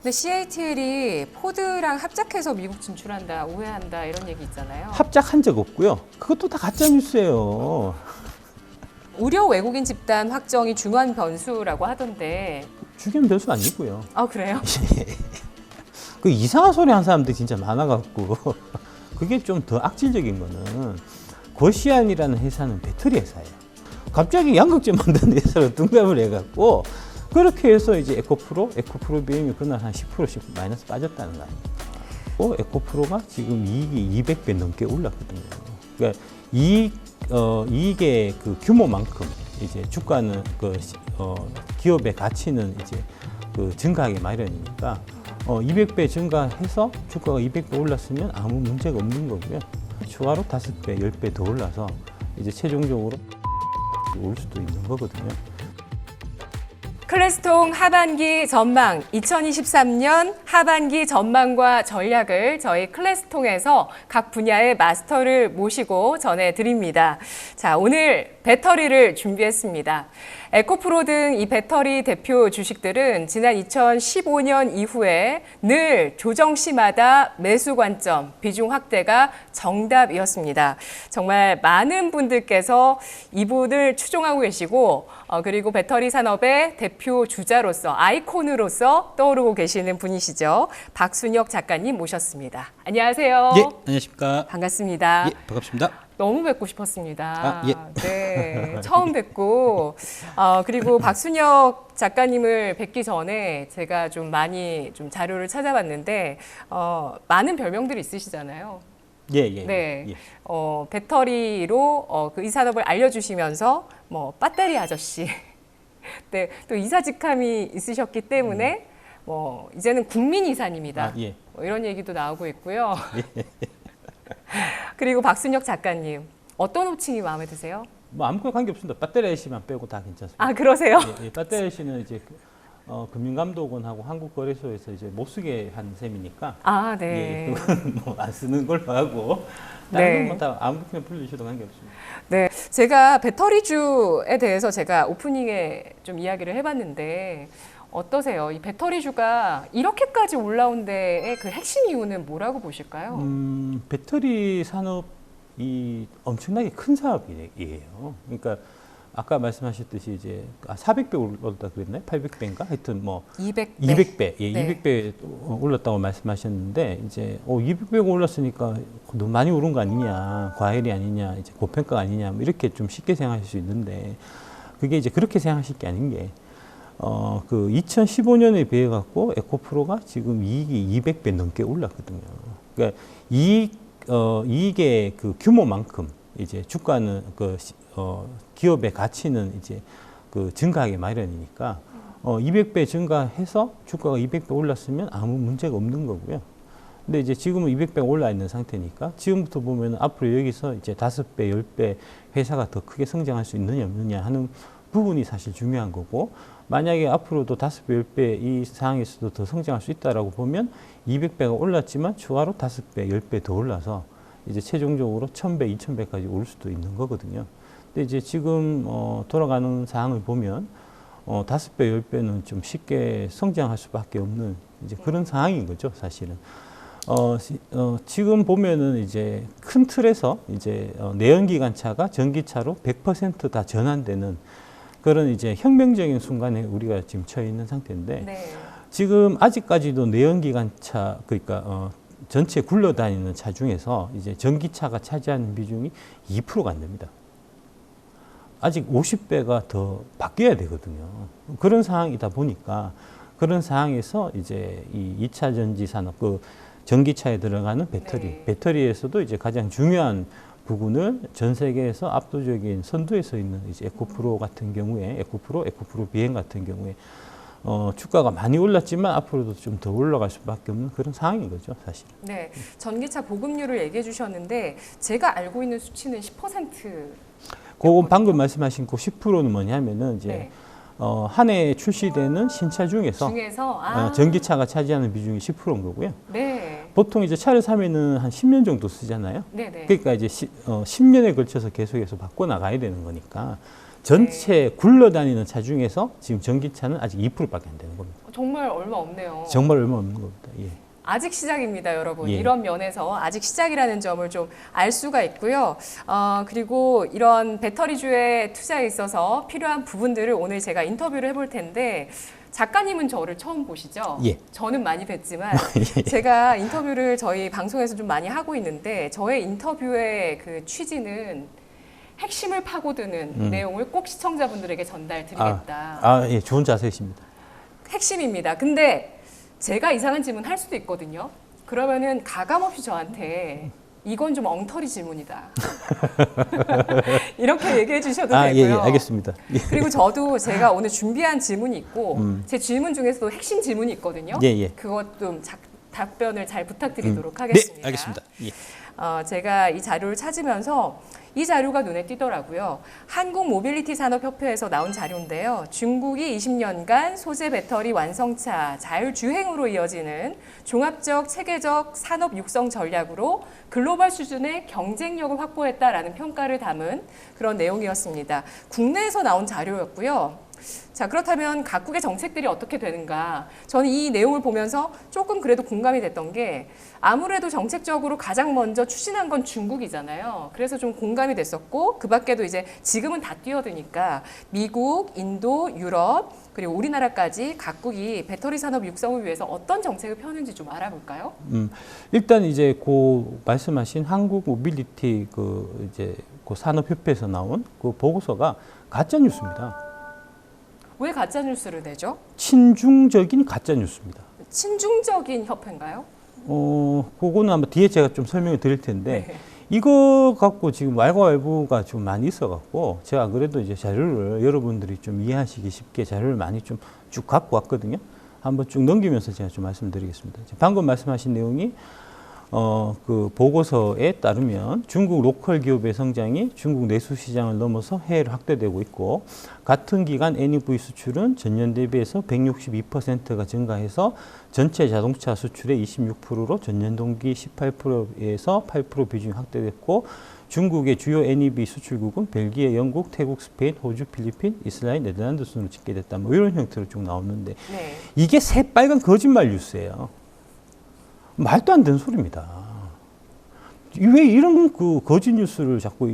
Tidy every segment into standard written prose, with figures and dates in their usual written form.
근데 CATL이 포드랑 합작해서 미국 진출한다, 우회한다 이런 얘기 있잖아요. 합작한 적 없고요. 그것도 다 가짜 뉴스예요. 우려 외국인 집단 확정이 중요한 변수라고 하던데. 중요한 변수 아니고요. 아, 그래요? 그 이상한 소리 하는 사람들이 진짜 많아갖고 그게 좀 더 악질적인 거는 거시안이라는 회사는 배터리 회사예요. 갑자기 양극재 만드는 회사로 등록을 해갖고 그렇게 해서 이제 에코프로 비행이 그날 한 10%씩 마이너스 빠졌다는 거 아닙니까? 에코프로가 지금 이익이 200배 넘게 올랐거든요. 그러니까 이익의 그 규모만큼 이제 주가는 기업의 가치는 이제 그 증가하기 마련이니까 200배 증가해서 주가가 200배 올랐으면 아무 문제가 없는 거고요. 추가로 5배, 10배 더 올라서 이제 최종적으로 올 수도 있는 거거든요. 클래스통 하반기 전망, 2023년 하반기 전망과 전략을 저희 클래스통에서 각 분야의 마스터를 모시고 전해드립니다. 자, 오늘 배터리를 준비했습니다. 에코프로 등 이 배터리 대표 주식들은 지난 2015년 이후에 늘 조정 시마다 매수 관점, 비중 확대가 정답이었습니다. 정말 많은 분들께서 이분을 추종하고 계시고 그리고 배터리 산업의 대표 주자로서 아이콘으로서 떠오르고 계시는 분이시죠. 박순혁 작가님 모셨습니다. 안녕하세요. 예, 안녕하십니까. 반갑습니다. 예, 반갑습니다. 너무 뵙고 싶었습니다. 아, 예. 네, 처음 뵙고 그리고 박순혁 작가님을 뵙기 전에 제가 좀 많이 좀 자료를 찾아봤는데 많은 별명들이 있으시잖아요. 네. 네, 배터리로 이 산업을 알려주시면서 뭐 배터리 아저씨, 네, 또 이사직함이 있으셨기 때문에 뭐 이제는 국민 이사님이다. 예. 뭐 이런 얘기도 나오고 있고요. 그리고 박순혁 작가님, 어떤 호칭이 마음에 드세요? 뭐 아무거나 관계 없습니다. 배터리 씨만 빼고 다 괜찮습니다. 아, 그러세요? 배터리 씨는 이제 금융감독원하고 한국거래소에서 이제 못 쓰게 한 셈이니까. 아, 네. 그건 뭐 안 쓰는 걸로 하고 다른 네. 건 뭐 다 아무렇게나 불리셔도 관계 없습니다. 네, 제가 배터리주에 대해서 제가 오프닝에 좀 이야기를 해봤는데 어떠세요? 이 배터리주가 이렇게까지 올라온 데의 그 핵심 이유는 뭐라고 보실까요? 배터리 산업이 엄청나게 큰 사업이에요. 그러니까 아까 말씀하셨듯이 이제 400배 올랐다 그랬나요? 800배인가? 하여튼 뭐 200배. 200배, 예, 네. 200배 올랐다고 말씀하셨는데 이제 200배가 올랐으니까 너무 많이 오른 거 아니냐, 과열이 아니냐, 이제 고평가 아니냐, 뭐 이렇게 좀 쉽게 생각하실 수 있는데 그게 이제 그렇게 생각하실 게 아닌 게 그 2015년에 비해 갖고 에코프로가 지금 이익이 200배 넘게 올랐거든요. 그러니까 이익의 그 규모만큼 이제 주가는 기업의 가치는 이제 그 증가하기 마련이니까 200배 증가해서 주가가 200배 올랐으면 아무 문제가 없는 거고요. 근데 이제 지금은 200배가 올라 있는 상태니까 지금부터 보면 앞으로 여기서 이제 5배, 10배 회사가 더 크게 성장할 수 있느냐 없느냐 하는 부분이 사실 중요한 거고 만약에 앞으로도 5배, 10배 이 상황에서도 더 성장할 수 있다라고 보면 200배가 올랐지만 추가로 5배, 10배 더 올라서 이제 최종적으로 1000배, 2000배까지 올 수도 있는 거거든요. 근데 이제 지금 돌아가는 상황을 보면 5배, 10배는 좀 쉽게 성장할 수밖에 없는 이제 그런 상황인 거죠, 사실은. 지금 보면은 이제 큰 틀에서 이제 내연기관차가 전기차로 100% 전환되는 그런 이제 혁명적인 순간에 우리가 지금 처해 있는 상태인데 네. 지금 아직까지도 내연기관차 그러니까 전체 굴러다니는 차 중에서 이제 전기차가 차지하는 비중이 2%가 안 됩니다. 아직 50배가 더 바뀌어야 되거든요. 그런 상황이다 보니까 그런 상황에서 이제 이 2차 전지 산업 그 전기차에 들어가는 배터리, 네. 배터리에서도 이제 가장 중요한 부분을 전 세계에서 압도적인 선두에 서 있는 이제 에코프로 같은 경우에 에코프로 비행 같은 경우에 주가가 많이 올랐지만 앞으로도 좀 더 올라갈 수밖에 없는 그런 상황인 거죠, 사실. 네, 전기차 보급률을 얘기해 주셨는데 제가 알고 있는 수치는 10%. 그건 방금 말씀하신 그 10%는 뭐냐면은 이제 네. 한 해에 출시되는 신차 중에서 전기차가 차지하는 비중이 10%인 거고요. 네. 보통 이제 차를 사면은 한 10년 정도 쓰잖아요. 네네. 그러니까 이제 10년에 걸쳐서 계속해서 바꿔 나가야 되는 거니까 전체 굴러다니는 차 중에서 지금 전기차는 아직 2%밖에 안 되는 겁니다. 정말 얼마 없네요. 정말 얼마 없는 겁니다. 예. 아직 시작입니다, 여러분. 예. 이런 면에서 아직 시작이라는 점을 좀 알 수가 있고요. 그리고 이런 배터리주에 투자에 있어서 필요한 부분들을 오늘 제가 인터뷰를 해볼 텐데 작가님은 저를 처음 보시죠? 예. 저는 많이 뵀지만 제가 인터뷰를 저희 방송에서 좀 많이 하고 있는데 저의 인터뷰의 그 취지는 핵심을 파고드는 내용을 꼭 시청자분들에게 전달드리겠다. 예, 좋은 자세이십니다. 핵심입니다. 근데 제가 이상한 질문 할 수도 있거든요. 그러면은 가감없이 저한테 이건 좀 엉터리 질문이다. 이렇게 얘기해 주셔도 되고요. 예, 알겠습니다. 예. 그리고 저도 제가 오늘 준비한 질문이 있고 제 질문 중에서도 핵심 질문이 있거든요. 예. 그것 좀 답변을 잘 부탁드리도록 네, 하겠습니다. 알겠습니다. 예. 제가 이 자료를 찾으면서 이 자료가 눈에 띄더라고요. 한국모빌리티산업협회에서 나온 자료인데요. 중국이 20년간 소재 배터리 완성차 자율주행으로 이어지는 종합적 체계적 산업 육성 전략으로 글로벌 수준의 경쟁력을 확보했다라는 평가를 담은 그런 내용이었습니다. 국내에서 나온 자료였고요. 자, 그렇다면 각국의 정책들이 어떻게 되는가? 저는 이 내용을 보면서 조금 그래도 공감이 됐던 게 아무래도 정책적으로 가장 먼저 추진한 건 중국이잖아요. 그래서 좀 공감이 됐었고 그 밖에도 이제 지금은 다 뛰어드니까 미국, 인도, 유럽 그리고 우리나라까지 각국이 배터리 산업 육성을 위해서 어떤 정책을 펴는지 좀 알아볼까요? 일단 이제 그 말씀하신 한국 모빌리티 그 산업협회에서 나온 그 보고서가 가짜 뉴스입니다. 왜 가짜 뉴스를 내죠? 친중적인 가짜 뉴스입니다. 친중적인 협회인가요? 그거는 아마 뒤에 제가 좀 설명을 드릴 텐데 네. 이거 갖고 지금 왈가왈부가 좀 많이 있어갖고 제가 그래도 이제 자료를 여러분들이 좀 이해하시기 쉽게 자료를 많이 좀 쭉 갖고 왔거든요. 한번 쭉 넘기면서 제가 좀 말씀드리겠습니다. 방금 말씀하신 내용이 그 보고서에 따르면 중국 로컬 기업의 성장이 중국 내수 시장을 넘어서 해외로 확대되고 있고 같은 기간 NEV 수출은 전년 대비해서 162%가 증가해서 전체 자동차 수출의 26%로 전년 동기 18%에서 8% 비중이 확대됐고 중국의 주요 NEV 수출국은 벨기에, 영국, 태국, 스페인, 호주, 필리핀, 이스라엘, 네덜란드 순으로 집계됐다. 뭐 이런 형태로 쭉 나오는데 네. 이게 새빨간 거짓말 뉴스예요. 말도 안 되는 소리입니다. 왜 이런 그 거짓 뉴스를 자꾸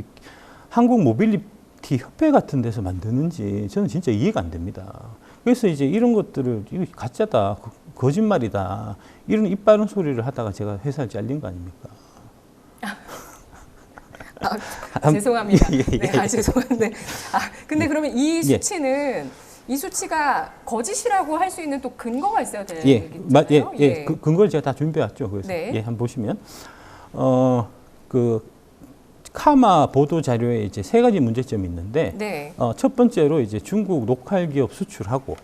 한국 모빌리티 협회 같은 데서 만드는지 저는 진짜 이해가 안 됩니다. 그래서 이제 이런 것들을 이거 가짜다, 거짓말이다 이런 입 바른 소리를 하다가 제가 회사를 잘린 거 아닙니까? 죄송합니다. 예. 네, 죄송한데. 근데 그러면 이 수치는 이 수치가 거짓이라고 할 수 있는 또 근거가 있어야 되겠잖아요. 근거를 제가 다 준비해왔죠. 그래서 네. 한번 보시면 그 카마 보도 자료에 이제 세 가지 문제점이 있는데 네. 첫 번째로 이제 중국 로컬 기업 수출하고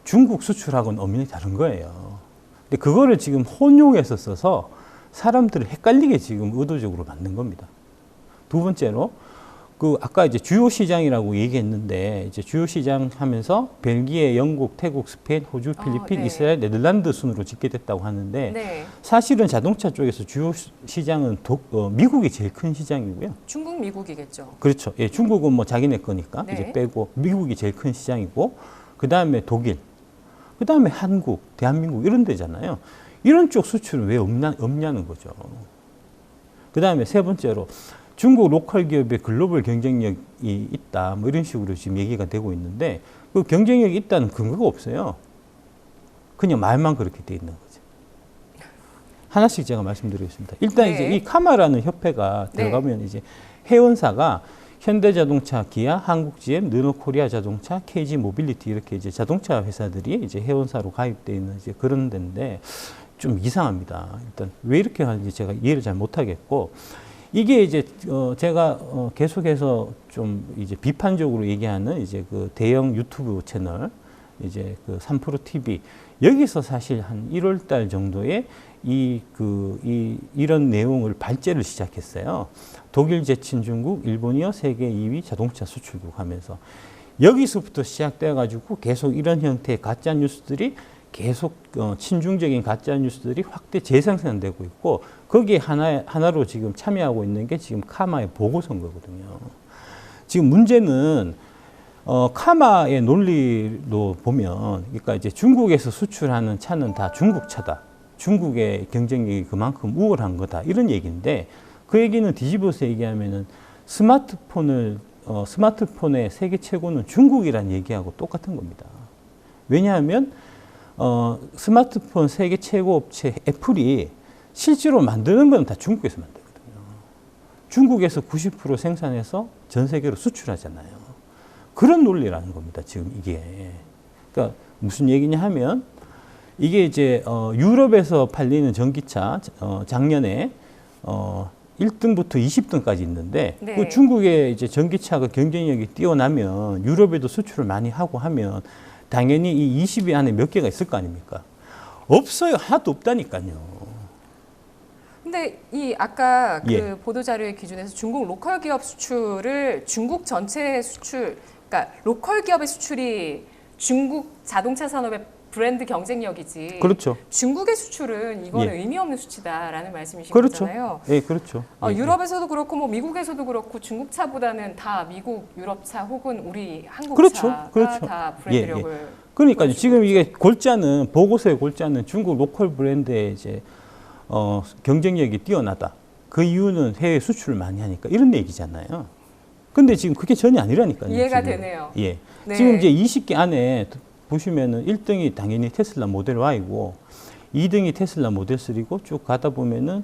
중국 수출하고는 엄연히 다른 거예요. 근데 그거를 지금 혼용해서 써서 사람들을 헷갈리게 지금 의도적으로 만든 겁니다. 두 번째로 그 아까 이제 주요 시장이라고 얘기했는데 이제 주요 시장 하면서 벨기에, 영국, 태국, 스페인, 호주, 필리핀, 네. 이스라엘, 네덜란드 순으로 집계됐다고 하는데 네. 사실은 자동차 쪽에서 주요 시장은 미국이 제일 큰 시장이고요. 중국, 미국이겠죠. 그렇죠. 예, 중국은 뭐 자기네 거니까 네. 이제 빼고 미국이 제일 큰 시장이고 그 다음에 독일, 그 다음에 한국, 대한민국 이런 데잖아요. 이런 쪽 수출은 왜 없냐는 거죠. 그 다음에 세 번째로 중국 로컬 기업의 글로벌 경쟁력이 있다. 뭐 이런 식으로 지금 얘기가 되고 있는데 그 경쟁력이 있다는 근거가 없어요. 그냥 말만 그렇게 돼 있는 거죠. 하나씩 제가 말씀드리겠습니다. 일단 네. 이제 이 카마라는 협회가 네. 들어가면 이제 회원사가 현대자동차, 기아, 한국GM, 르노코리아 자동차, KG 모빌리티 이렇게 이제 자동차 회사들이 이제 회원사로 가입돼 있는 이제 그런 데인데 좀 이상합니다. 일단 왜 이렇게 하는지 제가 이해를 잘 못하겠고 이게 이제 제가 계속해서 좀 이제 비판적으로 얘기하는 이제 그 대형 유튜브 채널 이제 그 3프로 TV 여기서 사실 한 1월 달 정도에 이런 내용을 발제를 시작했어요. 독일 제친 중국, 일본이요 세계 2위 자동차 수출국 하면서 여기서부터 시작돼 가지고 계속 이런 형태의 가짜 뉴스들이 계속 친중적인 가짜 뉴스들이 확대 재생산되고 있고 거기에 하나로 지금 참여하고 있는 게 지금 카마의 보고서인 거거든요. 지금 문제는 카마의 논리로 보면, 그러니까 이제 중국에서 수출하는 차는 다 중국 차다. 중국의 경쟁력이 그만큼 우월한 거다. 이런 얘기인데, 그 얘기는 뒤집어서 얘기하면은 스마트폰의 세계 최고는 중국이라는 얘기하고 똑같은 겁니다. 왜냐하면, 스마트폰 세계 최고 업체 애플이 실제로 만드는 건 다 중국에서 만들거든요. 중국에서 90% 생산해서 전 세계로 수출하잖아요. 그런 논리라는 겁니다, 지금 이게. 그러니까 무슨 얘기냐 하면, 이게 이제, 유럽에서 팔리는 전기차, 작년에, 1등부터 20등까지 있는데, 네. 그 중국의 이제 전기차가 경쟁력이 뛰어나면 유럽에도 수출을 많이 하고 하면 당연히 이 20위 안에 몇 개가 있을 거 아닙니까? 없어요. 하나도 없다니까요. 근데 이 아까 그 예. 보도자료의 기준에서 중국 로컬 기업 수출을 중국 전체 수출, 그러니까 로컬 기업의 수출이 중국 자동차 산업의 브랜드 경쟁력이지. 그렇죠. 중국의 수출은 이거는 예. 의미 없는 수치다라는 말씀이신 그렇죠. 거잖아요. 예, 그렇죠. 예, 유럽에서도 그렇고 뭐 미국에서도 그렇고 중국 차보다는 다 미국, 유럽 차 혹은 우리 한국 그렇죠. 차가 그렇죠. 다 브랜드력을 그러니까 지금 이게 골자는 보고서의 골자는 중국 로컬 브랜드의 이제 경쟁력이 뛰어나다. 그 이유는 해외 수출을 많이 하니까 이런 얘기잖아요. 근데 지금 그게 전혀 아니라니까요. 이해가 지금. 되네요. 예. 네. 지금 이제 20개 안에 보시면은 1등이 당연히 테슬라 모델 Y고 2등이 테슬라 모델 3고 쭉 가다 보면은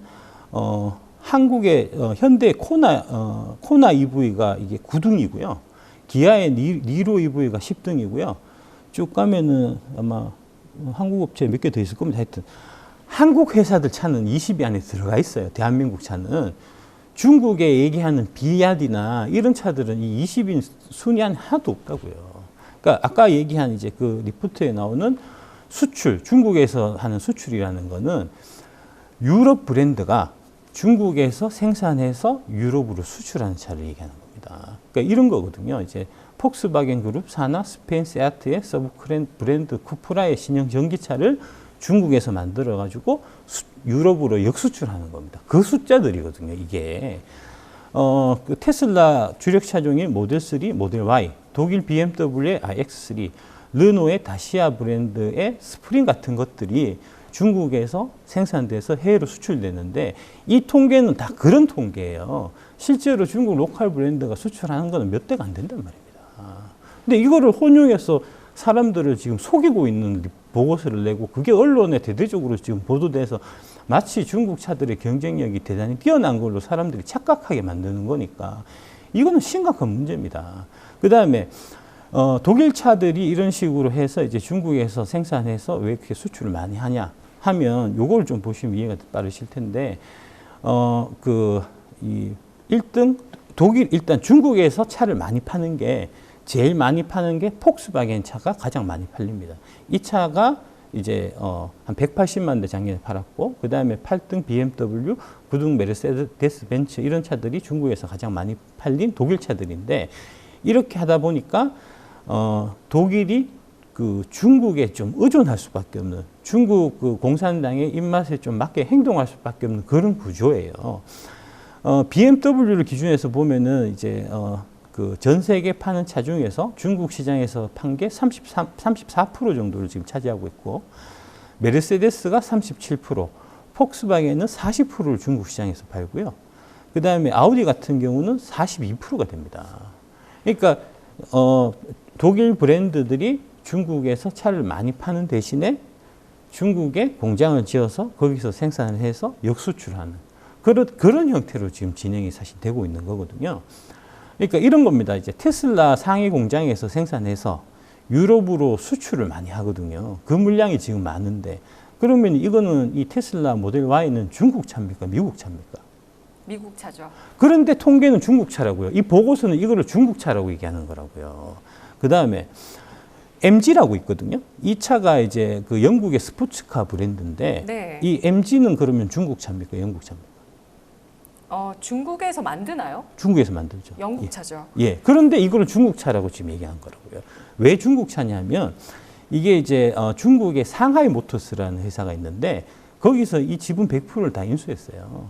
한국의 현대 코나 EV가 이게 9등이고요. 기아의 니로 EV가 10등이고요. 쭉 가면은 아마 한국 업체 몇 개 더 있을 겁니다. 하여튼 한국 회사들 차는 20위 안에 들어가 있어요. 대한민국 차는. 중국에 얘기하는 비야디나 이런 차들은 이 20위 순위 안에 하나도 없다고요. 그러니까 아까 얘기한 이제 그 리포트에 나오는 수출, 중국에서 하는 수출이라는 거는 유럽 브랜드가 중국에서 생산해서 유럽으로 수출하는 차를 얘기하는 겁니다. 그러니까 이런 거거든요. 이제 폭스바겐 그룹 산하 스페인 세아트의 서브 브랜드 쿠프라의 신형 전기차를 중국에서 만들어가지고 유럽으로 역수출하는 겁니다. 그 숫자들이거든요, 이게. 그 테슬라 주력 차종인 모델 3, 모델 Y, 독일 BMW의 iX3, 르노의 다시아 브랜드의 스프링 같은 것들이 중국에서 생산돼서 해외로 수출되는데 이 통계는 다 그런 통계예요. 실제로 중국 로컬 브랜드가 수출하는 거는 몇 대가 안 된단 말입니다. 근데 이거를 혼용해서 사람들을 지금 속이고 있는 보고서를 내고 그게 언론에 대대적으로 지금 보도돼서 마치 중국 차들의 경쟁력이 대단히 뛰어난 걸로 사람들이 착각하게 만드는 거니까 이거는 심각한 문제입니다. 그 다음에 독일 차들이 이런 식으로 해서 이제 중국에서 생산해서 왜 이렇게 수출을 많이 하냐 하면 요걸 좀 보시면 이해가 빠르실 텐데 이 1등 독일 일단 중국에서 차를 많이 파는 게 제일 많이 파는 게 폭스바겐 차가 가장 많이 팔립니다. 이 차가 이제 한 180만 대 작년에 팔았고 그 다음에 8등 BMW, 9등 메르세데스 벤츠 이런 차들이 중국에서 가장 많이 팔린 독일 차들인데 이렇게 하다 보니까 독일이 그 중국에 좀 의존할 수밖에 없는 중국 그 공산당의 입맛에 좀 맞게 행동할 수밖에 없는 그런 구조예요. BMW를 기준해서 보면은 이제 그 전 세계 파는 차 중에서 중국 시장에서 판 게 34% 정도를 지금 차지하고 있고 메르세데스가 37%, 폭스바겐은 40%를 중국 시장에서 팔고요. 그 다음에 아우디 같은 경우는 42%가 됩니다. 그러니까 독일 브랜드들이 중국에서 차를 많이 파는 대신에 중국에 공장을 지어서 거기서 생산을 해서 역수출하는 그런 형태로 지금 진행이 사실 되고 있는 거거든요. 그러니까 이런 겁니다. 이제 테슬라 상해 공장에서 생산해서 유럽으로 수출을 많이 하거든요. 그 물량이 지금 많은데 그러면 이거는 이 테슬라 모델 Y는 중국 차입니까? 미국 차입니까? 미국 차죠. 그런데 통계는 중국 차라고요. 이 보고서는 이거를 중국 차라고 얘기하는 거라고요. 그 다음에 MG라고 있거든요. 이 차가 이제 그 영국의 스포츠카 브랜드인데 네. 이 MG는 그러면 중국 차입니까? 영국 차입니까? 중국에서 만드나요? 중국에서 만들죠. 영국 예. 차죠. 예. 그런데 이거를 중국 차라고 지금 얘기한 거라고요. 왜 중국 차냐면 이게 이제 중국의 상하이 모터스라는 회사가 있는데 거기서 이 지분 100%를 다 인수했어요.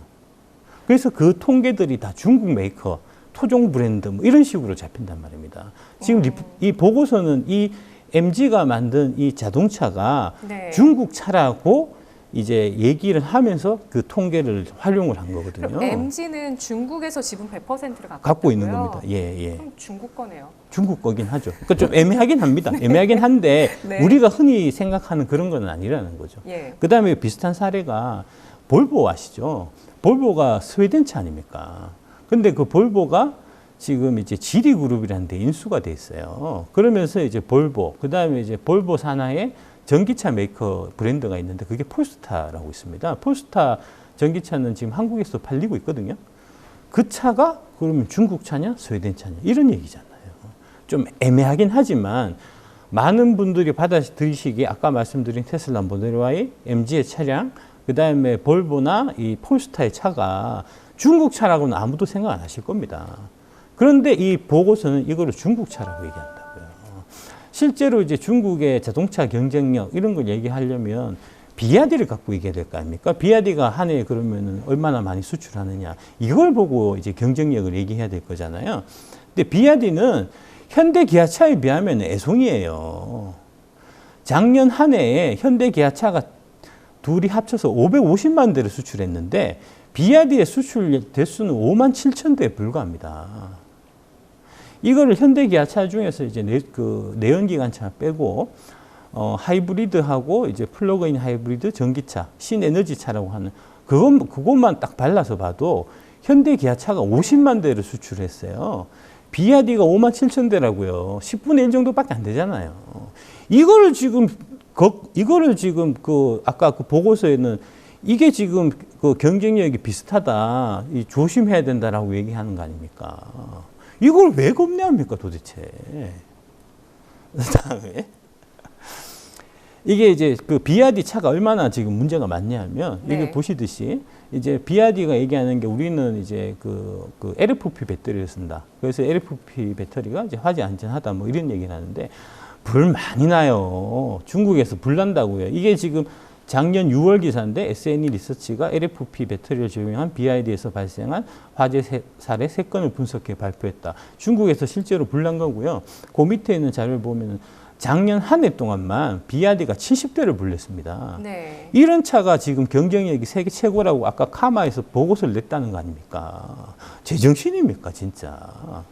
그래서 그 통계들이 다 중국 메이커, 토종 브랜드 뭐 이런 식으로 잡힌단 말입니다. 지금 이 보고서는 이 MG가 만든 이 자동차가 네. 중국 차라고 이제 얘기를 하면서 그 통계를 활용을 한 거거든요. 그럼 MG는 중국에서 지분 100%를 갖고 있는 겁니다. 예, 예. 그럼 중국 거네요. 중국 거긴 하죠. 그러니까 좀 애매하긴 합니다. 애매하긴 한데 네. 우리가 흔히 생각하는 그런 건 아니라는 거죠. 예. 그다음에 비슷한 사례가 볼보 아시죠? 볼보가 스웨덴 차 아닙니까? 근데 그 볼보가 지금 이제 지리그룹이라는 데 인수가 돼 있어요. 그러면서 이제 볼보, 그다음에 이제 볼보 산하에 전기차 메이커 브랜드가 있는데 그게 폴스타라고 있습니다. 폴스타 전기차는 지금 한국에서 팔리고 있거든요. 그 차가 그러면 중국 차냐, 스웨덴 차냐 이런 얘기잖아요. 좀 애매하긴 하지만 많은 분들이 받아들이시기에 아까 말씀드린 테슬라 모델 Y, MG의 차량, 그다음에 볼보나 이 폴스타의 차가 중국 차라고는 아무도 생각 안 하실 겁니다. 그런데 이 보고서는 이거를 중국 차라고 얘기한다고요. 실제로 이제 중국의 자동차 경쟁력 이런 걸 얘기하려면 비야디를 갖고 얘기해야 될 거 아닙니까? 비야디가 한 해에 그러면은 얼마나 많이 수출하느냐 이걸 보고 이제 경쟁력을 얘기해야 될 거잖아요. 근데 비야디는 현대 기아차에 비하면 애송이에요. 작년 한 해에 현대 기아차가 둘이 합쳐서 550만 대를 수출했는데 비야디의 수출 대수는 5만 7천 대에 불과합니다. 이거를 현대 기아차 중에서 이제 내연기관차 빼고 하이브리드하고 이제 플러그인 하이브리드 전기차, 신에너지차라고 하는 그것만 딱 발라서 봐도 현대 기아차가 50만 대를 수출했어요. 비야디가 5만 7천 대라고요. 10분의 1 정도밖에 안 되잖아요. 이거를 지금 아까 그 보고서에는 이게 지금 그 경쟁력이 비슷하다, 조심해야 된다라고 얘기하는 거 아닙니까? 이걸 왜 겁내합니까 도대체? 그다음에 이게 이제 그 비야디 차가 얼마나 지금 문제가 많냐면 네. 이게 보시듯이 이제 비야디가 얘기하는 게 우리는 이제 그 LFP 배터리를 쓴다. 그래서 LFP 배터리가 이제 화재 안전하다 뭐 이런 얘기를 하는데 불 많이 나요. 중국에서 불 난다고요. 이게 지금 작년 6월 기사인데 SNE 리서치가 LFP 배터리를 적용한 BYD에서 발생한 화재 사례 3건을 분석해 발표했다. 중국에서 실제로 불난 거고요. 그 밑에 있는 자료를 보면 작년 한 해 동안만 BYD가 70대를 불렸습니다. 네. 이런 차가 지금 경쟁력이 세계 최고라고 아까 카마에서 보고서를 냈다는 거 아닙니까? 제정신입니까 진짜.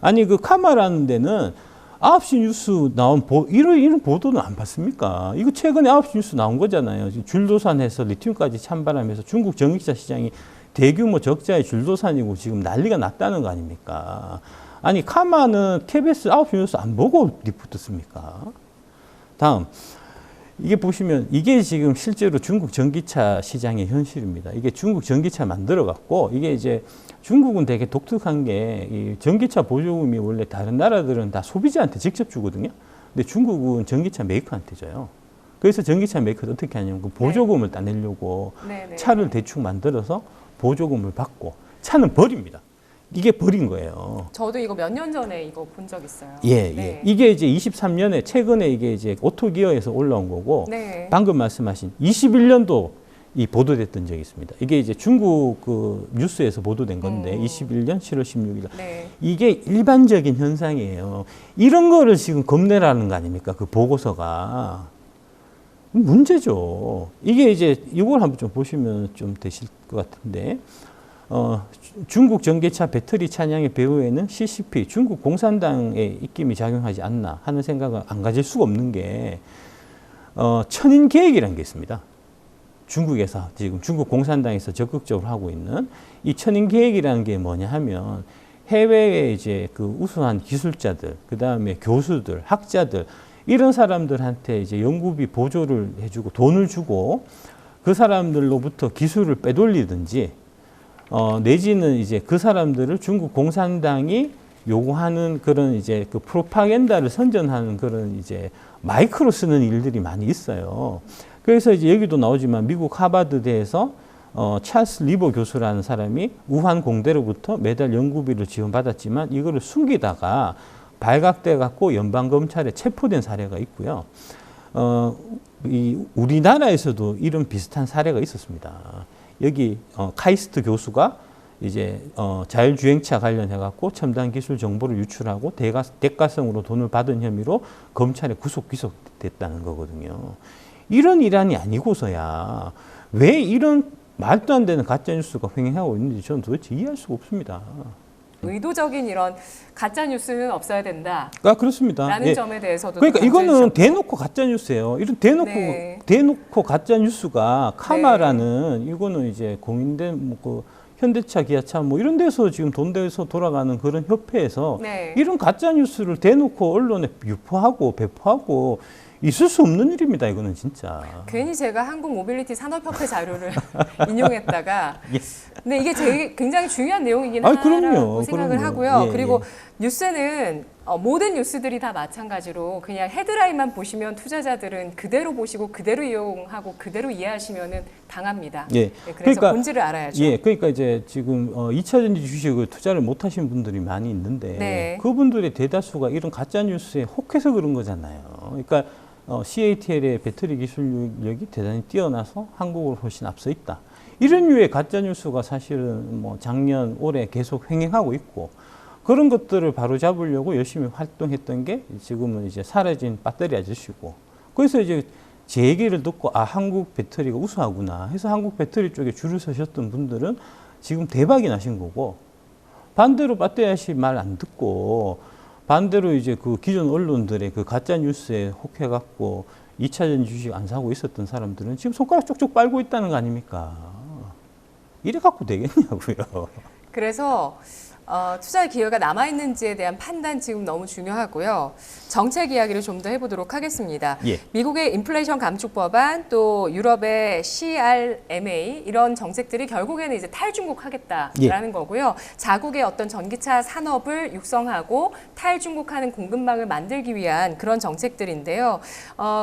아니 그 카마라는 데는 9시 뉴스 나온 이런 보도는 안 봤습니까? 이거 최근에 9시 뉴스 나온 거잖아요. 줄도산해서 리튬까지 찬바람해서 중국 전기차 시장이 대규모 적자의 줄도산이고 지금 난리가 났다는 거 아닙니까? 아니 카마는 KBS 9시 뉴스 안 보고 리포트 씁니까? 다음 이게 보시면 이게 지금 실제로 중국 전기차 시장의 현실입니다. 이게 중국 전기차 만들어 갖고 이게 이제 중국은 되게 독특한 게 이 전기차 보조금이 원래 다른 나라들은 다 소비자한테 직접 주거든요. 근데 중국은 전기차 메이커한테 줘요. 그래서 전기차 메이커도 어떻게 하냐면 그 보조금을 따내려고 네, 네. 차를 대충 만들어서 보조금을 받고 차는 버립니다. 이게 버린 거예요. 저도 이거 몇 년 전에 이거 본 적 있어요. 예, 네. 예. 이게 이제 23년에 최근에 이게 이제 오토기어에서 올라온 거고 네. 방금 말씀하신 21년도 이 보도됐던 적이 있습니다. 이게 이제 중국 그 뉴스에서 보도된 건데 21년 7월 16일. 네. 이게 일반적인 현상이에요. 이런 거를 지금 겁내라는 거 아닙니까? 그 보고서가. 문제죠. 이게 이제 이걸 한번 좀 보시면 좀 되실 것 같은데. 중국 전기차 배터리 찬양의 배후에는 CCP, 중국 공산당의 입김이 작용하지 않나 하는 생각을 안 가질 수가 없는 게 천인 계획이라는 게 있습니다. 중국에서 지금 중국 공산당에서 적극적으로 하고 있는 이 천인 계획이라는 게 뭐냐 하면 해외에 이제 그 우수한 기술자들, 그 다음에 교수들, 학자들 이런 사람들한테 이제 연구비 보조를 해주고 돈을 주고 그 사람들로부터 기술을 빼돌리든지 내지는 이제 그 사람들을 중국 공산당이 요구하는 그런 이제 그 프로파간다를 선전하는 그런 이제 마이크로 쓰는 일들이 많이 있어요. 그래서 이제 여기도 나오지만 미국 하버드대에서 찰스 리버 교수라는 사람이 우한 공대로부터 매달 연구비를 지원받았지만 이거를 숨기다가 발각돼 갖고 연방검찰에 체포된 사례가 있고요. 우리나라에서도 이런 비슷한 사례가 있었습니다. 여기 카이스트 교수가 이제 자율주행차 관련해 갖고 첨단 기술 정보를 유출하고 대가성으로 돈을 받은 혐의로 검찰에 기소됐다는 거거든요. 이런 일환이 아니고서야 왜 이런 말도 안 되는 가짜 뉴스가 횡행하고 있는지 저는 도대체 이해할 수가 없습니다. 의도적인 이런 가짜 뉴스는 없어야 된다. 그렇습니다. 라는 예. 점에 대해서도 그러니까 또 이거는 강조해 주셨고. 대놓고 가짜 뉴스예요. 이런 대놓고 가짜 뉴스가 카마라는 이거는 이제 공인된 뭐 현대차, 기아차 뭐 이런 데서 지금 돈 대서 돌아가는 그런 협회에서 네. 이런 가짜 뉴스를 대놓고 언론에 유포하고 배포하고 있을 수 없는 일입니다. 이거는 진짜. 괜히 제가 한국 모빌리티 산업협회 자료를 인용했다가 예. 근데 이게 굉장히 중요한 내용이긴 아이, 하다고 그럼요. 생각을 그럼요. 하고요. 예, 그리고 뉴스는 모든 뉴스들이 다 마찬가지로 그냥 헤드라인만 보시면 투자자들은 그대로 보시고 그대로 이용하고 그대로 이해하시면은 당합니다. 예. 네, 그래서 그러니까, 본질을 알아야죠. 예, 그러니까 이제 지금 2차전지 주식을 투자를 못 하신 분들이 많이 있는데 네. 그분들의 대다수가 이런 가짜 뉴스에 혹해서 그런 거잖아요. 그러니까 CATL의 배터리 기술력이 대단히 뛰어나서 한국으로 훨씬 앞서 있다. 이런 류의 가짜 뉴스가 사실은 뭐 작년, 올해 계속 횡행하고 있고 그런 것들을 바로 잡으려고 열심히 활동했던 게 지금은 이제 사라진 배터리 아저씨고 그래서 이제 제 얘기를 듣고 한국 배터리가 우수하구나 해서 한국 배터리 쪽에 줄을 서셨던 분들은 지금 대박이 나신 거고 반대로 배터리 아저씨 말 안 듣고 반대로 이제 그 기존 언론들의 그 가짜 뉴스에 혹해갖고 2차전 주식 안 사고 있었던 사람들은 지금 손가락 쪽쪽 빨고 있다는 거 아닙니까? 이래 갖고 되겠냐고요. 그래서 투자의 기회가 남아있는지에 대한 판단 지금 너무 중요하고요. 정책 이야기를 좀 더 해보도록 하겠습니다. 예. 미국의 인플레이션 감축 법안 또 유럽의 CRMA 이런 정책들이 결국에는 이제 탈중국하겠다라는 거고요. 자국의 어떤 전기차 산업을 육성하고 탈중국하는 공급망을 만들기 위한 그런 정책들인데요.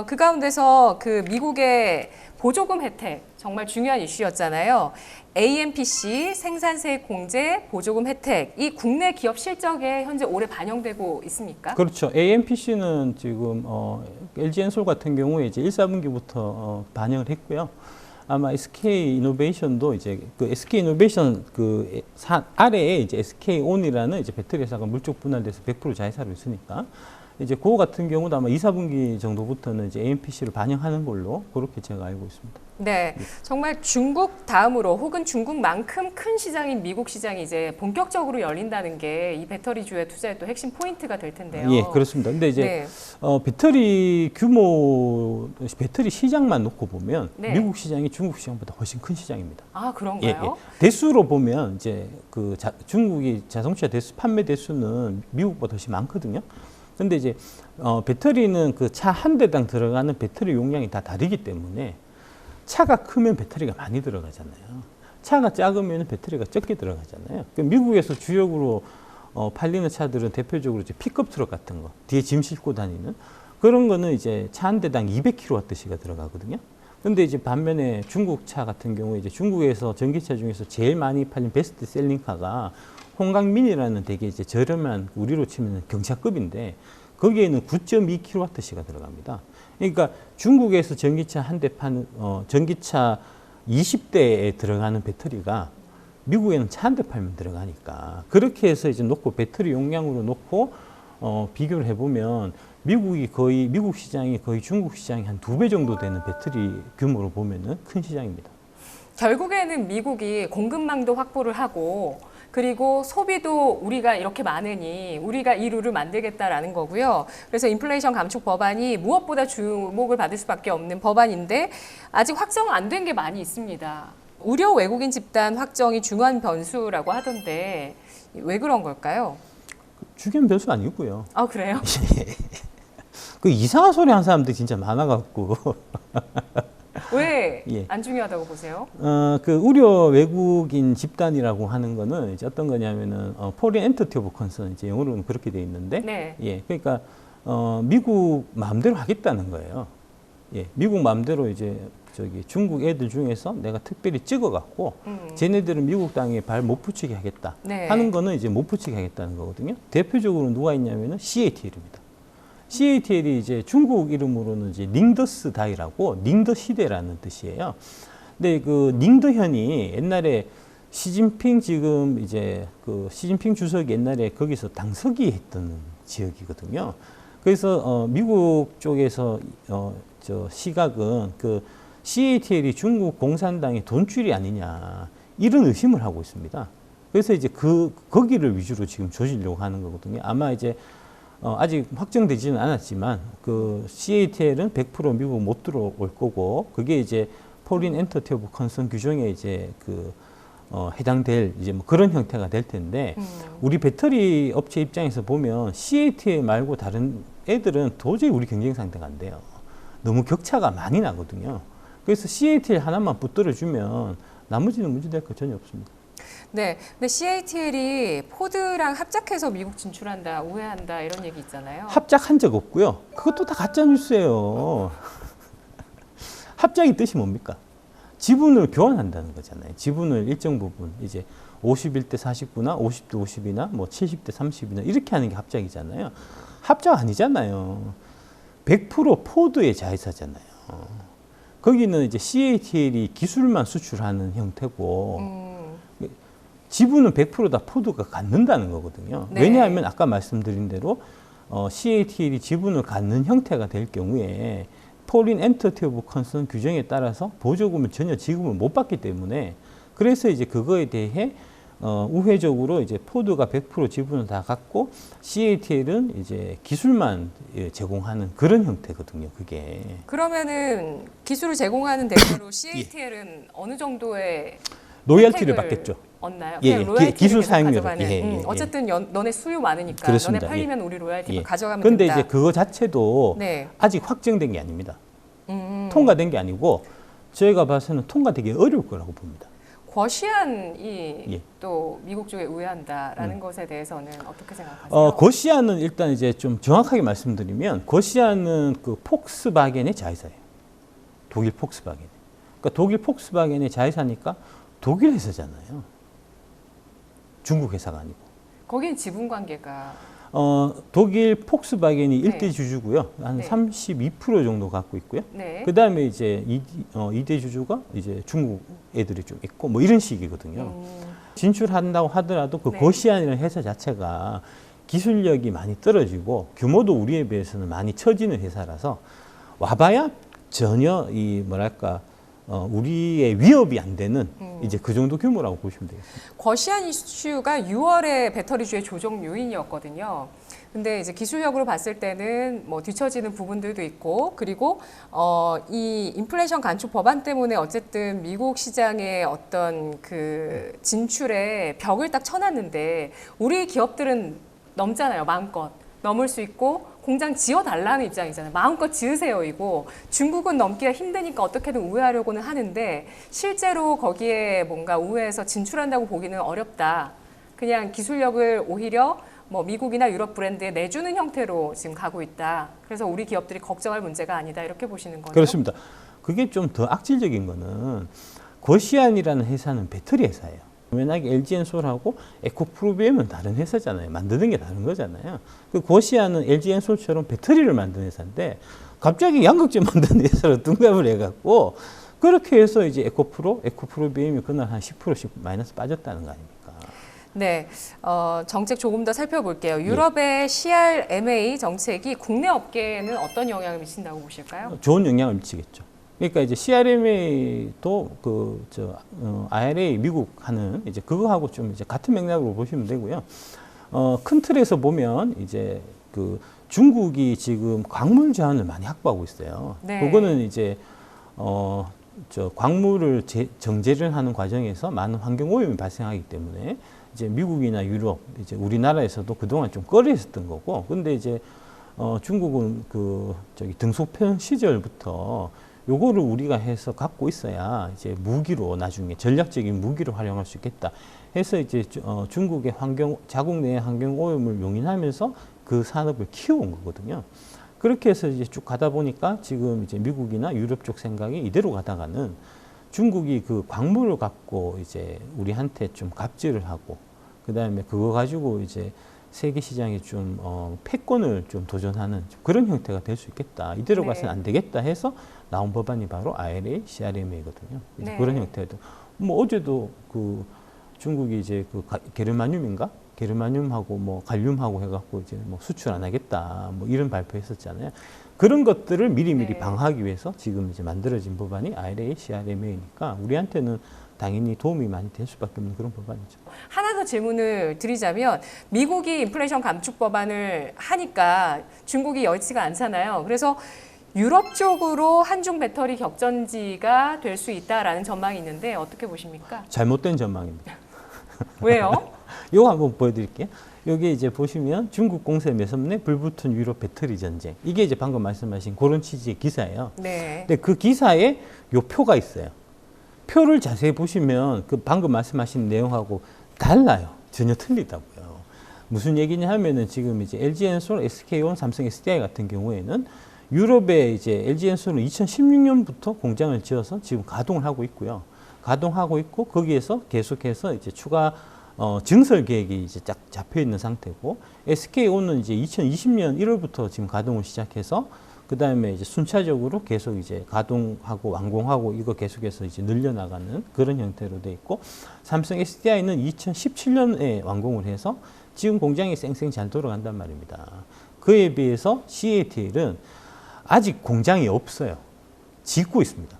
그 가운데서 그 미국의 보조금 혜택 정말 중요한 이슈였잖아요. AMPC 생산세액 공제 보조금 혜택 이 국내 기업 실적에 현재 올해 반영되고 있습니까? 그렇죠. AMPC는 지금 LG엔솔 같은 경우에 이제 1, 4분기부터 반영을 했고요. 아마 SK 이노베이션도 이제 그 SK 이노베이션 그 아래에 이제 SK온이라는 이제 배터리 회사가 물적 분할돼서 100% 자회사로 있으니까 이제 그거 같은 경우도 아마 2, 4분기 정도부터는 이제 AMPC를 반영하는 걸로 그렇게 제가 알고 있습니다. 네, 정말 중국 다음으로 혹은 중국만큼 큰 시장인 미국 시장이 이제 본격적으로 열린다는 게 이 배터리주의 투자의 또 핵심 포인트가 될 텐데요. 예, 그렇습니다. 근데 이제 배터리 규모, 배터리 시장만 놓고 보면 미국 시장이 중국 시장보다 훨씬 큰 시장입니다. 아, 그런가요? 예, 예. 대수로 보면 이제 그 중국이 자동차 대수 판매 대수는 미국보다 훨씬 많거든요. 근데 이제 배터리는 그 차 한 대당 들어가는 배터리 용량이 다 다르기 때문에 차가 크면 배터리가 많이 들어가잖아요. 차가 작으면 배터리가 적게 들어가잖아요. 미국에서 주력으로 팔리는 차들은 대표적으로 이제 픽업 트럭 같은 거, 뒤에 짐 싣고 다니는 그런 거는 이제 차 한 대당 200kWh가 들어가거든요. 근데 이제 반면에 중국 차 같은 경우에 이제 중국에서 전기차 중에서 제일 많이 팔린 베스트 셀링카가 홍강민이라는 되게 이제 저렴한 우리로 치면 경차급인데 거기에는 9.2kWh가 들어갑니다. 그러니까 중국에서 전기차 한 대 파는 전기차 20대에 들어가는 배터리가 미국에는 차 한 대 팔면 들어가니까 그렇게 해서 이제 놓고 배터리 용량으로 놓고 비교를 해보면 미국 시장이 거의 중국 시장이 한 2배 정도 되는 배터리 규모로 보면은 큰 시장입니다. 결국에는 미국이 공급망도 확보를 하고 그리고 소비도 우리가 이렇게 많으니 우리가 이 룰을 만들겠다라는 거고요. 그래서 인플레이션 감축 법안이 무엇보다 주목을 받을 수밖에 없는 법안인데 아직 확정 안 된 게 많이 있습니다. 우려 외국인 집단 확정이 중요한 변수라고 하던데 왜 그런 걸까요? 중요한 변수 아니고요. 아, 그래요? 그 이상한 소리 하는 사람들이 진짜 많아갖고. 왜 예. 안 중요하다고 보세요? 그 우려 외국인 집단이라고 하는 거는 이제 어떤 거냐면은 Foreign Entity of Concern 이제 영어로는 그렇게 돼 있는데, 네. 예, 그러니까 미국 마음대로 하겠다는 거예요. 예, 미국 마음대로 이제 중국 애들 중에서 내가 특별히 찍어갖고 쟤네들은 미국 땅에 발 못 붙이게 하겠다 네. 하는 거는 이제 못 붙이게 하겠다는 거거든요. 대표적으로 누가 있냐면은 CATL입니다. CATL이 이제 중국 이름으로는 이제 닝더스 다이라고 닝더 시대라는 뜻이에요. 근데 그 닝더현이 옛날에 시진핑 지금 이제 그 시진핑 주석이 옛날에 거기서 당서기 했던 지역이거든요. 그래서 미국 쪽에서 저 시각은 그 CATL이 중국 공산당의 돈줄이 아니냐 이런 의심을 하고 있습니다. 그래서 이제 거기를 위주로 지금 조지려고 하는 거거든요. 아마 이제 아직 확정되지는 않았지만 그 CATL은 100% 미국 못 들어올 거고 그게 이제 포린 엔터티 오브 컨선 규정에 이제 해당될 이제 뭐 그런 형태가 될 텐데 우리 배터리 업체 입장에서 보면 CATL 말고 다른 애들은 도저히 우리 경쟁 상대가 안 돼요. 너무 격차가 많이 나거든요. 그래서 CATL 하나만 붙들어주면 나머지는 문제될 거 전혀 없습니다. 네, 근데 CATL이 포드랑 합작해서 미국 진출한다, 우회한다 이런 얘기 있잖아요. 합작한 적 없고요. 그것도 다 가짜 뉴스예요. 합작의 뜻이 뭡니까? 지분을 교환한다는 거잖아요. 지분을 일정 부분 이제 51대 49나 50대 50이나 뭐 70대 30이나 이렇게 하는 게 합작이잖아요. 합작 아니잖아요. 100% 포드의 자회사잖아요. 거기는 이제 CATL이 기술만 수출하는 형태고 지분은 100%다 포드가 갖는다는 거거든요. 네. 왜냐하면 아까 말씀드린 대로 CATL이 지분을 갖는 형태가 될 경우에 포린 엔터티 오브 컨선 규정에 따라서 보조금을 전혀 지급을 못 받기 때문에 그래서 이제 그거에 대해 우회적으로 이제 포드가 100% 지분을 다 갖고 CATL은 이제 기술만 제공하는 그런 형태거든요. 그게. 그러면은 기술을 제공하는 대가로 CATL은 어느 정도의 로열티를 혜택을 받겠죠. 얻나요? 예, 그냥 로열티를 기술 계속 사용료를. 가져가는. 예. 어쨌든 너네 수요 많으니까 그렇습니다. 너네 팔리면 우리 로열티 예. 가져가면 근데 된다. 이제 그거 자체도 네. 아직 확정된 게 아닙니다. 통과된 게 아니고 저희가 봐서는 통과되기 어려울 거라고 봅니다. 거시안이 예. 또 미국 쪽에 우회한다라는 것에 대해서는 어떻게 생각하세요? 거시안은 일단 이제 좀 정확하게 말씀드리면 거시안은 그 폭스바겐의 자회사예요. 독일 폭스바겐. 그러니까 독일 폭스바겐의 자회사니까 독일 회사잖아요. 중국 회사가 아니고. 거긴 지분 관계가 독일 폭스바겐이 네. 1대 주주고요. 한 네. 32% 정도 갖고 있고요. 네. 그 다음에 이제 2대 주주가 이제 중국 애들이 좀 있고 뭐 이런 식이거든요. 진출한다고 하더라도 그 네. 거시안이라는 회사 자체가 기술력이 많이 떨어지고 규모도 우리에 비해서는 많이 처지는 회사라서 와봐야 전혀 이 뭐랄까 우리의 위협이 안 되는 이제 그 정도 규모라고 보시면 되겠습니다. 거시안 이슈가 6월에 배터리주의 조정 요인이었거든요. 근데 이제 기술력으로 봤을 때는 뭐 뒤처지는 부분들도 있고 그리고 이 인플레이션 간축 법안 때문에 어쨌든 미국 시장의 어떤 그 진출에 벽을 딱 쳐놨는데 우리 기업들은 넘잖아요. 마음껏 넘을 수 있고 공장 지어달라는 입장이잖아요. 마음껏 지으세요 이고 중국은 넘기가 힘드니까 어떻게든 우회하려고는 하는데 실제로 거기에 뭔가 우회해서 진출한다고 보기는 어렵다. 그냥 기술력을 오히려 뭐 미국이나 유럽 브랜드에 내주는 형태로 지금 가고 있다. 그래서 우리 기업들이 걱정할 문제가 아니다. 이렇게 보시는 거죠? 그렇습니다. 그게 좀 더 악질적인 거는 거시안이라는 회사는 배터리 회사예요. 워낙에 LG엔솔하고 에코프로비엠은 다른 회사잖아요. 만드는 게 다른 거잖아요. 그 거시안은 LG엔솔처럼 배터리를 만드는 회사인데 갑자기 양극재 만드는 회사로 둔갑을 해갖고 그렇게 해서 이제 에코프로비엠이 그날 한 10%씩 마이너스 빠졌다는 거 아닙니까? 네, 정책 조금 더 살펴볼게요. 유럽의 CRMA 정책이 국내 업계에는 어떤 영향을 미친다고 보실까요? 좋은 영향을 미치겠죠. 그러니까 이제 CRMA도 IRA 미국 하는 이제 그거하고 좀 이제 같은 맥락으로 보시면 되고요. 큰 틀에서 보면 이제 그 중국이 지금 광물 자원을 많이 확보하고 있어요. 네. 그거는 이제 광물을 정제를 하는 과정에서 많은 환경 오염이 발생하기 때문에 이제 미국이나 유럽, 이제 우리나라에서도 그동안 좀 꺼려했었던 거고, 근데 이제 중국은 등소평 시절부터 요거를 우리가 해서 갖고 있어야 이제 무기로 나중에 전략적인 무기로 활용할 수 있겠다 해서 이제 중국의 자국 내 환경 오염을 용인하면서 그 산업을 키워온 거거든요. 그렇게 해서 이제 쭉 가다 보니까 지금 이제 미국이나 유럽 쪽 생각이 이대로 가다가는 중국이 그 광물을 갖고 이제 우리한테 좀 갑질을 하고 그다음에 그거 가지고 이제 세계 시장에 좀 패권을 좀 도전하는 그런 형태가 될 수 있겠다. 이대로 네. 가서는 안 되겠다 해서 나온 법안이 바로 IRA, CRMA거든요. 네. 그런 형태도 뭐 어제도 중국이 이제 그 게르마늄인가? 게르마늄하고 뭐 갈륨하고 해갖고 이제 뭐 수출 안 하겠다 뭐 이런 발표했었잖아요. 그런 것들을 미리미리 네. 방어하기 위해서 지금 이제 만들어진 법안이 IRA, CRMA니까 우리한테는 당연히 도움이 많이 될 수밖에 없는 그런 법안이죠. 하나 더 질문을 드리자면 미국이 인플레이션 감축 법안을 하니까 중국이 여의치가 않잖아요. 그래서 유럽 쪽으로 한중 배터리 격전지가 될 수 있다라는 전망이 있는데 어떻게 보십니까? 잘못된 전망입니다. 왜요? 이거 한번 보여드릴게요. 여기 이제 보시면 중국 공세 매섭네 불붙은 유럽 배터리 전쟁. 이게 이제 방금 말씀하신 그런 취지의 기사예요. 네. 근데 그 기사에 요 표가 있어요. 표를 자세히 보시면 그 방금 말씀하신 내용하고 달라요. 전혀 틀리다고요. 무슨 얘기냐 하면은 지금 이제 LG엔솔, SK온, 삼성 SDI 같은 경우에는 유럽에 이제 LG엔솔은 2016년부터 공장을 지어서 지금 가동을 하고 있고요. 가동하고 있고 거기에서 계속해서 이제 추가 증설 계획이 이제 쫙 잡혀 있는 상태고 SK온은 이제 2020년 1월부터 지금 가동을 시작해서 그 다음에 이제 순차적으로 계속 이제 가동하고 완공하고 이거 계속해서 이제 늘려나가는 그런 형태로 돼 있고 삼성 SDI는 2017년에 완공을 해서 지금 공장이 쌩쌩 잘 돌아간단 말입니다. 그에 비해서 CATL은 아직 공장이 없어요. 짓고 있습니다.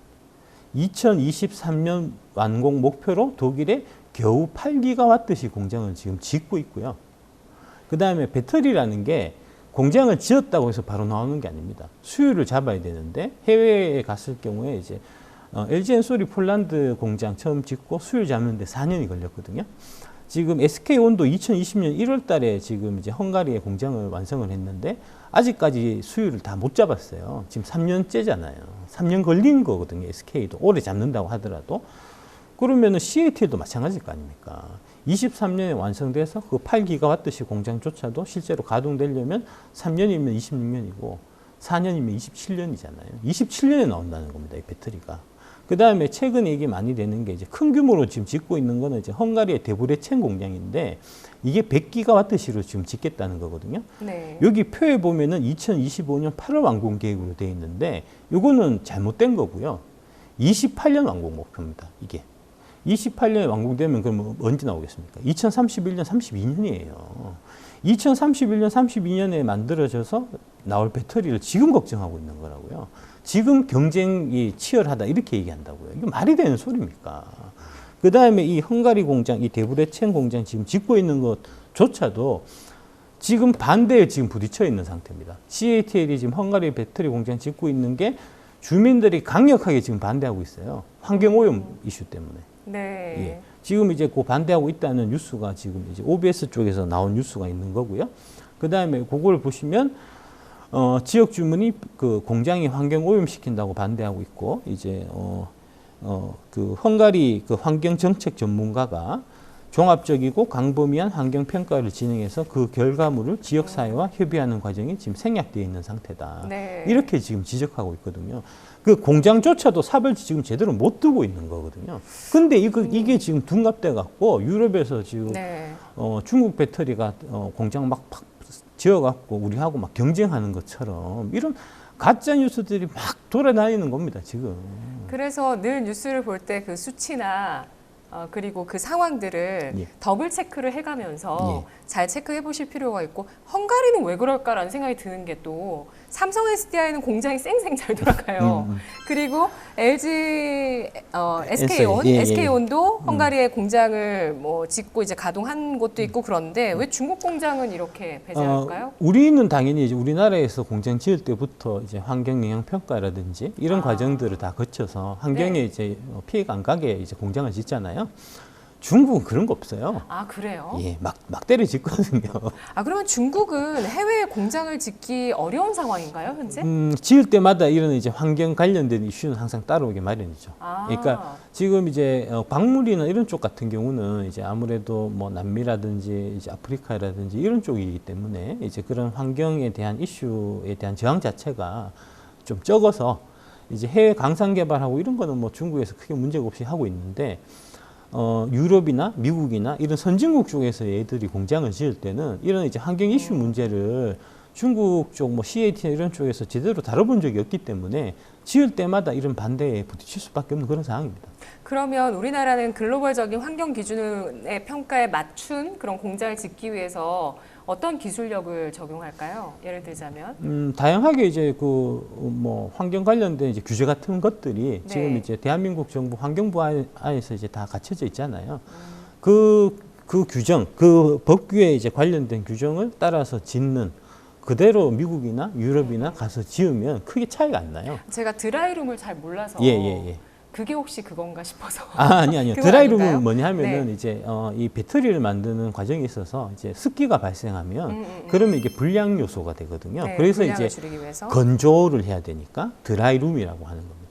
2023년 완공 목표로 독일에 겨우 8기가와트씩 공장을 지금 짓고 있고요. 그 다음에 배터리라는 게 공장을 지었다고 해서 바로 나오는 게 아닙니다. 수율을 잡아야 되는데 해외에 갔을 경우에 이제 LG엔솔이 폴란드 공장 처음 짓고 수율 잡는데 4년이 걸렸거든요. 지금 SK온도 2020년 1월 달에 지금 이제 헝가리에 공장을 완성을 했는데 아직까지 수율을 다 못 잡았어요. 지금 3년째잖아요. 3년 걸린 거거든요. SK도 오래 잡는다고 하더라도. 그러면은 CATL도 마찬가지일 거 아닙니까? 23년에 완성돼서 그 8기가와트씩 공장조차도 실제로 가동되려면 3년이면 26년이고 4년이면 27년이잖아요. 27년에 나온다는 겁니다. 이 배터리가. 그 다음에 최근 얘기 많이 되는 게 이제 큰 규모로 지금 짓고 있는 거는 이제 헝가리의 데브레첸 공장인데 이게 100기가와트시로 지금 짓겠다는 거거든요. 네. 여기 표에 보면은 2025년 8월 완공 계획으로 되어 있는데 이거는 잘못된 거고요. 28년 완공 목표입니다. 이게. 28년에 완공되면 그럼 언제 나오겠습니까? 2031년, 32년이에요. 2031년, 32년에 만들어져서 나올 배터리를 지금 걱정하고 있는 거라고요. 지금 경쟁이 치열하다 이렇게 얘기한다고요. 이게 말이 되는 소리입니까? 그 다음에 이 헝가리 공장, 이 데브레첸 공장 지금 짓고 있는 것조차도 지금 반대에 지금 부딪혀 있는 상태입니다. CATL이 지금 헝가리 배터리 공장 짓고 있는 게 주민들이 강력하게 지금 반대하고 있어요. 환경오염 이슈 때문에. 네. 예. 지금 이제 그 반대하고 있다는 뉴스가 지금 이제 OBS 쪽에서 나온 뉴스가 있는 거고요. 그 다음에 그걸 보시면 지역 주민이 그 공장이 환경 오염시킨다고 반대하고 있고 이제 그 헝가리 그 환경 정책 전문가가 종합적이고 광범위한 환경 평가를 진행해서 그 결과물을 지역 사회와 협의하는 과정이 지금 생략되어 있는 상태다. 네. 이렇게 지금 지적하고 있거든요. 그 공장조차도 삽을 지금 제대로 못 두고 있는 거거든요. 근데 이게 지금 둔갑돼 갖고 유럽에서 지금 네. 중국 배터리가 공장 막 지어 갖고 우리하고 막 경쟁하는 것처럼 이런 가짜 뉴스들이 막 돌아다니는 겁니다, 지금. 그래서 늘 뉴스를 볼 때 그 수치나 그리고 그 상황들을 예. 더블 체크를 해가면서 예. 잘 체크해 보실 필요가 있고 헝가리는 왜 그럴까라는 생각이 드는 게 또 삼성 SDI는 공장이 쌩쌩 잘 돌아가요. 그리고 LG SK온, 예, 예. SK온도 헝가리에 공장을 뭐 짓고 이제 가동한 곳도 있고 그런데 왜 중국 공장은 이렇게 배제할까요? 우리는 당연히 이제 우리나라에서 공장 지을 때부터 이제 환경 영향 평가라든지 이런 과정들을 다 거쳐서 환경에 네. 이제 피해가 안 가게 이제 공장을 짓잖아요. 중국은 그런 거 없어요. 아 그래요? 예, 막 때려 짓거든요. 아 그러면 중국은 해외에 공장을 짓기 어려운 상황인가요 현재? 지을 때마다 이런 이제 환경 관련된 이슈는 항상 따라오게 마련이죠. 아. 그러니까 지금 이제 광물이나 이런 쪽 같은 경우는 이제 아무래도 뭐 남미라든지 이제 아프리카라든지 이런 쪽이기 때문에 이제 그런 환경에 대한 이슈에 대한 저항 자체가 좀 적어서 이제 해외 강산 개발하고 이런 거는 뭐 중국에서 크게 문제가 없이 하고 있는데 유럽이나 미국이나 이런 선진국 쪽에서 얘들이 공장을 지을 때는 이런 이제 환경 이슈 문제를 중국 쪽 뭐 CAT 이런 쪽에서 제대로 다뤄본 적이 없기 때문에 지을 때마다 이런 반대에 부딪힐 수밖에 없는 그런 상황입니다. 그러면 우리나라는 글로벌적인 환경 기준의 평가에 맞춘 그런 공장을 짓기 위해서 어떤 기술력을 적용할까요? 예를 들자면 다양하게 이제 그 뭐 환경 관련된 이제 규제 같은 것들이 네. 지금 이제 대한민국 정부 환경부 안에서 이제 다 갖춰져 있잖아요. 그 규정, 그 법규에 이제 관련된 규정을 따라서 짓는 그대로 미국이나 유럽이나 가서 지으면 크게 차이가 안 나요. 제가 드라이룸을 잘 몰라서 예. 그게 혹시 그건가 싶어서. 아니요. 그건 드라이룸은 아닌가요? 뭐냐 하면은 네. 이제 이 배터리를 만드는 과정에 있어서 이제 습기가 발생하면 그러면 이게 불량 요소가 되거든요. 네, 그래서 분량을 이제 줄이기 위해서. 건조를 해야 되니까 드라이룸이라고 하는 겁니다.